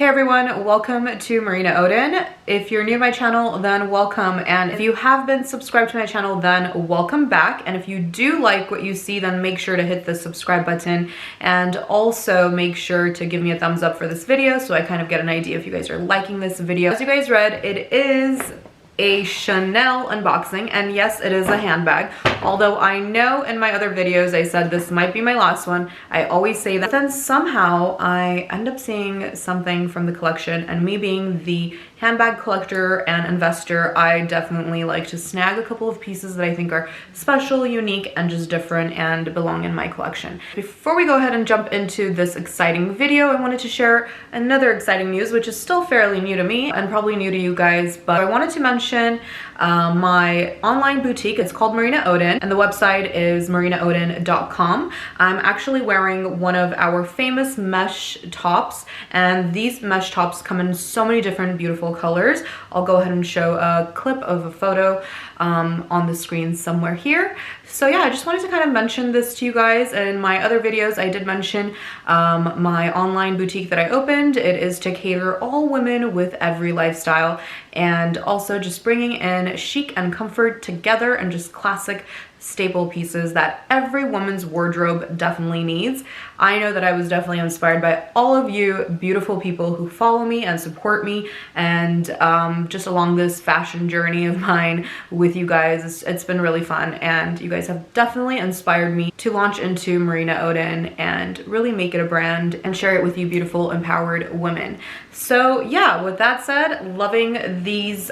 Hey everyone, welcome to Marinaodin. If you're new to my channel, then welcome. And if you have been subscribed to my channel, then welcome back. And if you do like what you see, then make sure to hit the subscribe button and also make sure to give me a thumbs up for this video so I kind of get an idea if you guys are liking this video. As you guys read, it is a Chanel unboxing, and yes, it is a handbag. Although I know in my other videos I said this might be my last one. I always say that. But then somehow I end up seeing something from the collection, and me being the handbag collector and investor, I definitely like to snag a couple of pieces that I think are special, unique, and just different and belong in my collection. Before we go ahead and jump into this exciting video, I wanted to share another exciting news, which is still fairly new to me and probably new to you guys, but I wanted to mention my online boutique. It's called Marinaodin, and the website is marinaodin.com. I'm actually wearing one of our famous mesh tops, and these mesh tops come in so many different beautiful colors. I'll go ahead and show a clip of a photo on the screen somewhere here. So yeah, I just wanted to kind of mention this to you guys. In my other videos, I did mention my online boutique that I opened. It is to cater all women with every lifestyle, and also just bringing in chic and comfort together and just classic staple pieces that every woman's wardrobe definitely needs. I know that I was definitely inspired by all of you beautiful people who follow me and support me, and just along this fashion journey of mine with you guys, it's been really fun, and you guys have definitely inspired me to launch into Marinaodin and really make it a brand and share it with you beautiful, empowered women. So yeah, with that said, loving these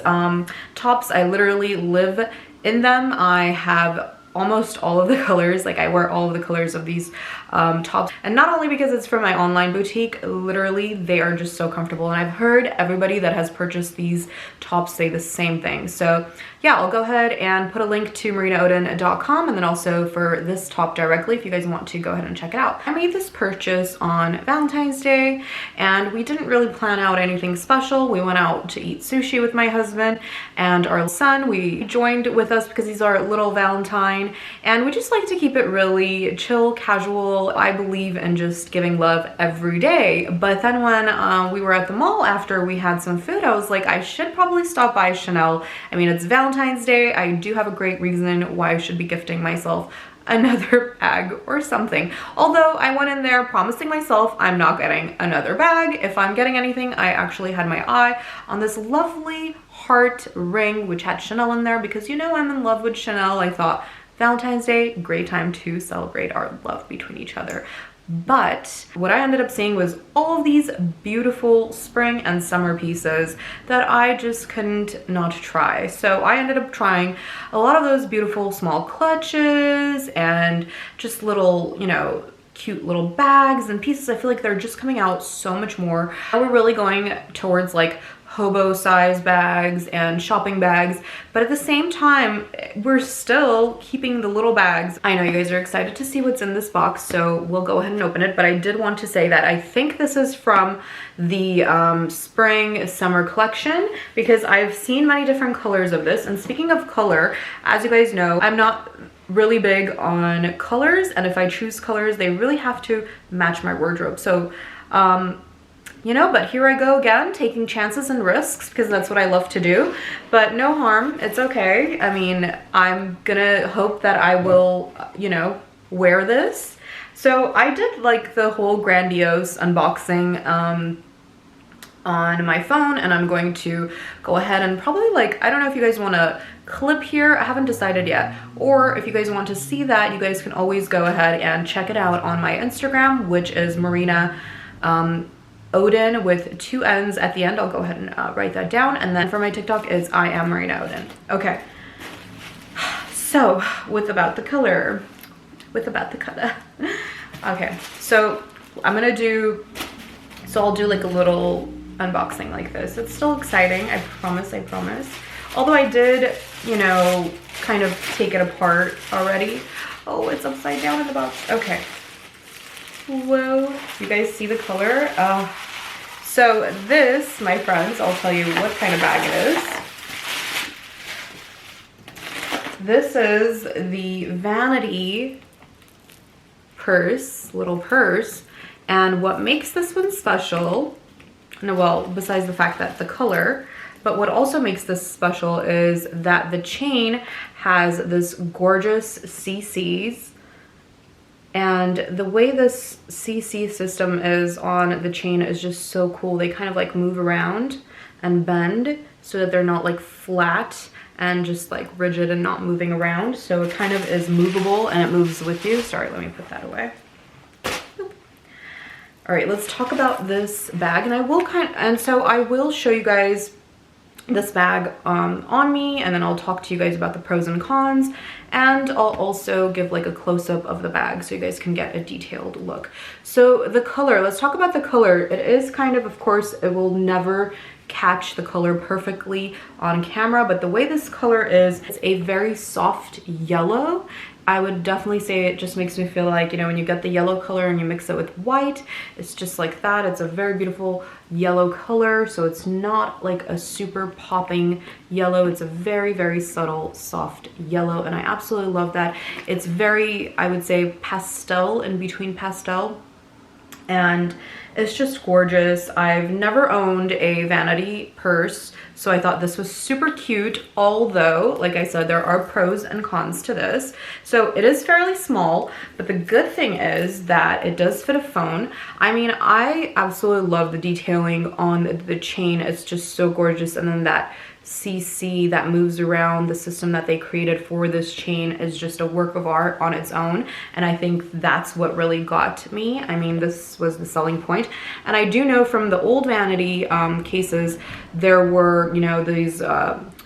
tops. I literally live in them. I have almost all of the colors, like I wear all of the colors of these tops, and not only because it's from my online boutique, literally they are just so comfortable, and I've heard everybody that has purchased these tops say the same thing. So yeah, I'll go ahead and put a link to marinaodin.com, and then also for this top directly if you guys want to go ahead and check it out. I made this purchase on Valentine's Day, and we didn't really plan out anything special. We went out to eat sushi with my husband and our son. We joined with us because he's our little Valentine, and we just like to keep it really chill, casual. I believe in just giving love every day. But then when we were at the mall after we had some food, I was like, I should probably stop by Chanel. I mean, it's Valentine's Day. I do have a great reason why I should be gifting myself another bag or something. Although I went in there promising myself I'm not getting another bag. If I'm getting anything, I actually had my eye on this lovely heart ring which had Chanel in there, because you know I'm in love with Chanel. I thought Valentine's Day, great time to celebrate our love between each other. But what I ended up seeing was all of these beautiful spring and summer pieces that I just couldn't not try. So I ended up trying a lot of those beautiful small clutches and just little, you know, cute little bags and pieces. I feel like they're just coming out so much more. We're really going towards like hobo size bags and shopping bags, but at the same time we're still keeping the little bags. I know you guys are excited to see what's in this box, so we'll go ahead and open it, but I did want to say that I think this is from the spring summer collection, because I've seen many different colors of this. And speaking of color, as you guys know, I'm not really big on colors, and if I choose colors, they really have to match my wardrobe. So you know, but here I go again, taking chances and risks, because that's what I love to do. But no harm, it's okay. I mean, I'm gonna hope that I will, you know, wear this. So I did like the whole grandiose unboxing on my phone, and I'm going to go ahead and probably, like, I don't know if you guys want to clip here, I haven't decided yet, or if you guys want to see that, you guys can always go ahead and check it out on my Instagram, which is Marinaodin with 2 N's at the end. I'll go ahead and write that down. And then for my TikTok is I am Marinaodin. Okay, so about the color. Okay, so I'll do like a little unboxing like this. It's still exciting, I promise. Although I did, you know, kind of take it apart already. Oh, it's upside down in the box. Okay. Whoa, you guys see the color? So this, my friends, I'll tell you what kind of bag it is. This is the vanity purse, little purse, and what makes this one special No, well, besides the fact that the color, but what also makes this special is that the chain has this gorgeous CCs, and the way this CC system is on the chain is just so cool. They kind of like move around and bend so that they're not like flat and just like rigid and not moving around. So it kind of is movable and it moves with you. Sorry, let me put that away. All right, let's talk about this bag, and I will show you guys this bag on me, and then I'll talk to you guys about the pros and cons, and I'll also give like a close-up of the bag so you guys can get a detailed look. So the color, let's talk about the color. It is kind of course, it will never catch the color perfectly on camera, but the way this color is, it's a very soft yellow. I would definitely say it just makes me feel like, you know, when you get the yellow color and you mix it with white, it's just like that. It's a very beautiful yellow color. So it's not like a super popping yellow. It's a very, very subtle, soft yellow. And I absolutely love that. It's very, I would say, pastel, in between pastel. And it's just gorgeous. I've never owned a vanity purse, so I thought this was super cute, although, like I said, there are pros and cons to this. So it is fairly small, but the good thing is that it does fit a phone. I mean, I absolutely love the detailing on the chain. It's just so gorgeous. And then that CC that moves around, the system that they created for this chain is just a work of art on its own, and I think that's what really got me. I mean, this was the selling point. And I do know from the old vanity cases, there were, you know, these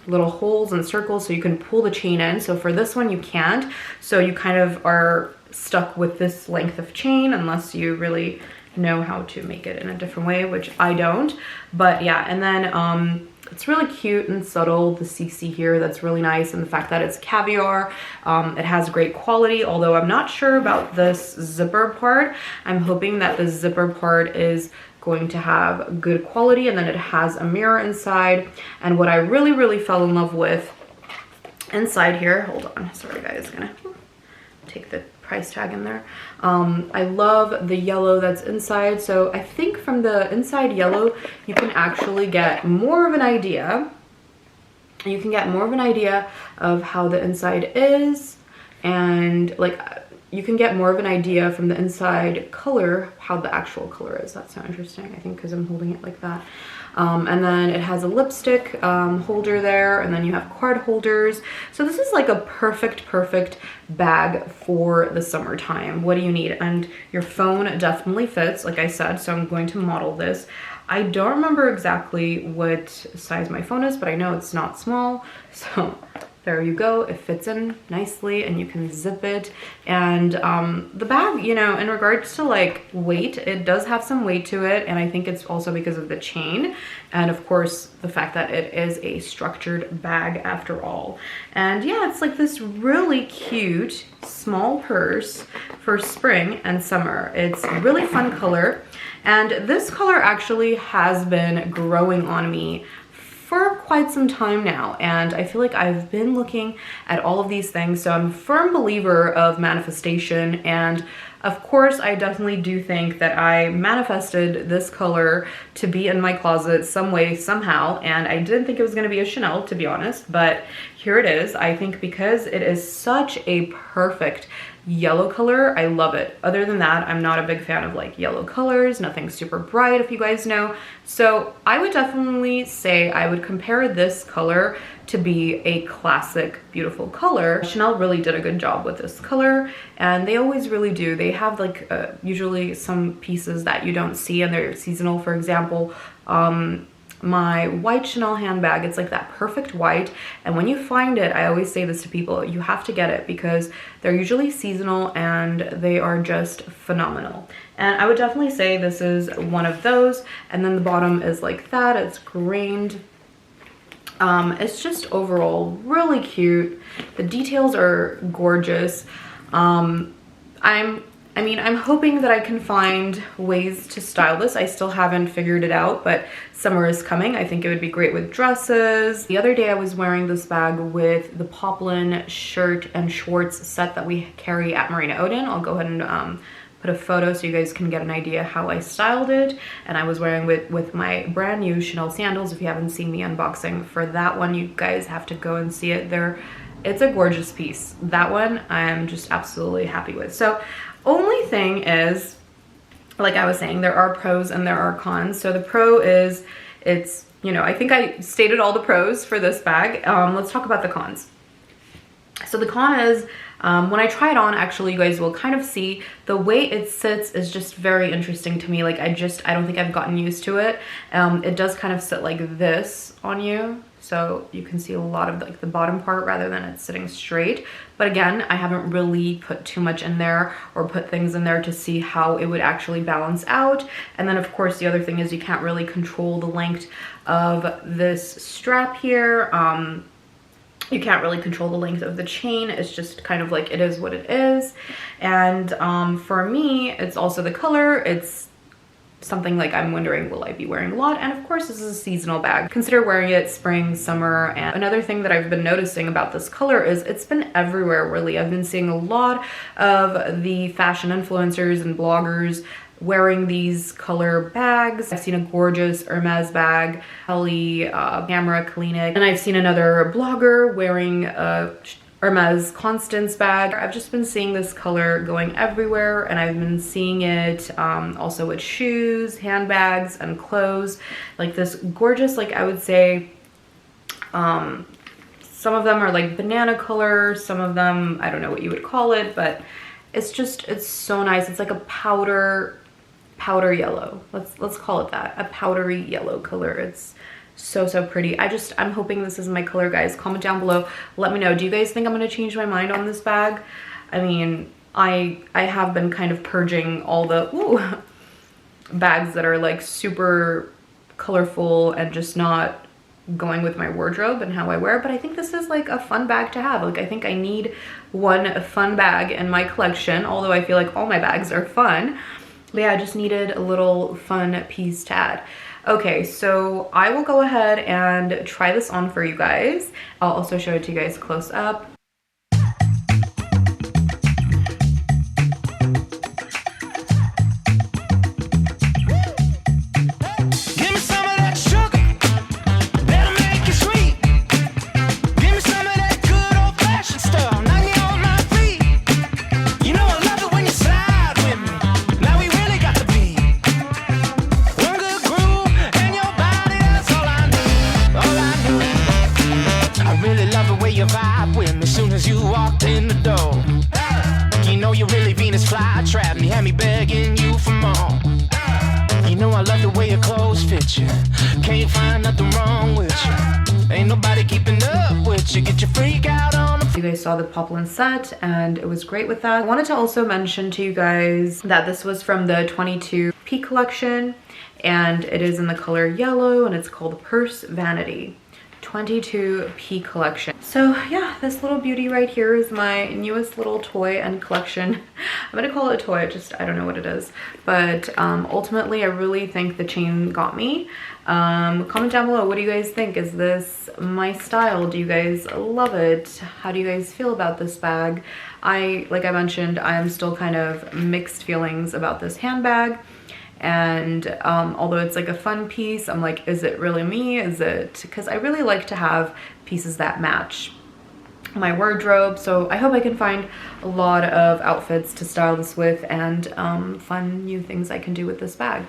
little holes and circles so you can pull the chain in. So for this one you can't, so you kind of are stuck with this length of chain unless you really know how to make it in a different way, which I don't. But yeah, and then it's really cute and subtle, the CC here, that's really nice, and the fact that it's caviar. It has great quality, although I'm not sure about this zipper part. I'm hoping that the zipper part is going to have good quality, and then it has a mirror inside. And what I really, really fell in love with inside here, hold on, sorry guys, gonna take the price tag in there. I love the yellow that's inside. So I think from the inside yellow, you can actually get more of an idea. You can get more of an idea of how the inside is, and like you can get more of an idea from the inside color how the actual color is. That's so interesting, I think, because I'm holding it like that. And then it has a lipstick holder there, and then you have card holders. So this is like a perfect bag for the summertime. What do you need? And your phone definitely fits, like I said, so I'm going to model this. I don't remember exactly what size my phone is, but I know it's not small. So there you go, it fits in nicely and you can zip it. And the bag, you know, in regards to like weight, it does have some weight to it, and I think it's also because of the chain and of course the fact that it is a structured bag after all. And yeah, it's like this really cute small purse for spring and summer. It's a really fun color, and this color actually has been growing on me for quite some time now, and I feel like I've been looking at all of these things. So I'm a firm believer of manifestation, and of course I definitely do think that I manifested this color to be in my closet some way, somehow, and I didn't think it was going to be a Chanel, to be honest, but here it is. I think because it is such a perfect yellow color, I love it. Other than that, I'm not a big fan of like yellow colors, nothing super bright, if you guys know. So I would definitely say I would compare this color to be a classic, beautiful color. Chanel really did a good job with this color, and they always really do. They have like usually some pieces that you don't see and they're seasonal. For example, my white Chanel handbag, it's like that perfect white, and when you find it, I always say this to people, you have to get it because they're usually seasonal and they are just phenomenal. And I would definitely say this is one of those. And then the bottom is like that, it's grained. It's just overall really cute. The details are gorgeous. I'm hoping that I can find ways to style this. I still haven't figured it out, but summer is coming. I think it would be great with dresses. The other day I was wearing this bag with the poplin shirt and shorts set that we carry at Marinaodin. I'll go ahead and put a photo so you guys can get an idea how I styled it. And I was wearing with my brand new Chanel sandals. If you haven't seen the unboxing for that one, you guys have to go and see it. It's a gorgeous piece. That one I'm just absolutely happy with. So only thing is, like I was saying, there are pros and there are cons. So the pro is it's, you know, I think I stated all the pros for this bag. Let's talk about the cons. So the con is, when I try it on, actually, you guys will kind of see the way it sits is just very interesting to me. Like I don't think I've gotten used to it. It does kind of sit like this on you. So you can see a lot of like the bottom part rather than it sitting straight. But again, I haven't really put too much in there or put things in there to see how it would actually balance out. And then of course, the other thing is you can't really control the length of this strap here. You can't really control the length of the chain. It's just kind of like, it is what it is. And for me, it's also the color. It's something like I'm wondering, will I be wearing a lot? And of course, this is a seasonal bag. Consider wearing it spring, summer. And another thing that I've been noticing about this color is it's been everywhere, really. I've been seeing a lot of the fashion influencers and bloggers wearing these color bags. I've seen a gorgeous Hermes bag, Kelly, Camera, Clinique, and I've seen another blogger wearing a Hermes Constance bag. I've just been seeing this color going everywhere, and I've been seeing it also with shoes, handbags, and clothes. Like this gorgeous, like I would say, some of them are like banana color, some of them, I don't know what you would call it, but it's so nice. It's like a powder yellow. Let's call it that, a powdery yellow color. It's so pretty. I'm hoping this is my color, guys. Comment down below, let me know. Do you guys think I'm gonna change my mind on this bag? I mean, I have been kind of purging all the bags that are like super colorful and just not going with my wardrobe and how I wear, but I think this is like a fun bag to have. Like I think I need one fun bag in my collection, although I feel like all my bags are fun. But yeah, I just needed a little fun piece to add. Okay, so I will go ahead and try this on for you guys. I'll also show it to you guys close up. Can't find nothing wrong with you. Ain't nobody keeping up with you. Get your freak out on the... You guys saw the poplin set and it was great with that. I wanted to also mention to you guys that this was from the 22P collection and it is in the color yellow and it's called Purse Vanity. 22P collection. So yeah, this little beauty right here is my newest little toy and collection. I'm gonna call it a toy, I don't know what it is. But ultimately, I really think the chain got me. Comment down below, what do you guys think? Is this my style? Do you guys love it? How do you guys feel about this bag? Like I mentioned, I am still kind of mixed feelings about this handbag. And although it's like a fun piece, I'm like, is it really me? Is it, because I really like to have pieces that match my wardrobe. So I hope I can find a lot of outfits to style this with and fun new things I can do with this bag.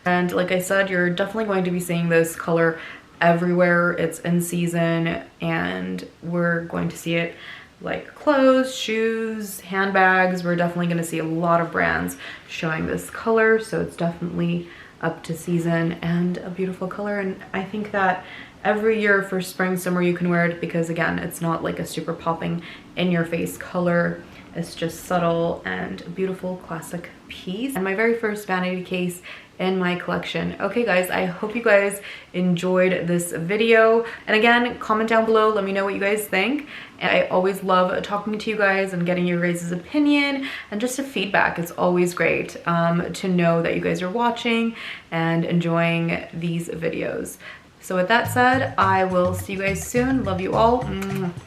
And like I said, you're definitely going to be seeing this color everywhere. It's in season and we're going to see it like clothes, shoes, handbags. We're definitely going to see a lot of brands showing this color, so it's definitely up to season and a beautiful color. And I think that every year for spring, summer, you can wear it because again, it's not like a super popping in your face color. It's just subtle and a beautiful classic piece. And my very first vanity case in my collection. Okay guys, I hope you guys enjoyed this video. And again, comment down below, let me know what you guys think. And I always love talking to you guys and getting your guys' opinion and just a feedback. It's always great to know that you guys are watching and enjoying these videos. So with that said, I will see you guys soon. Love you all.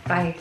Bye.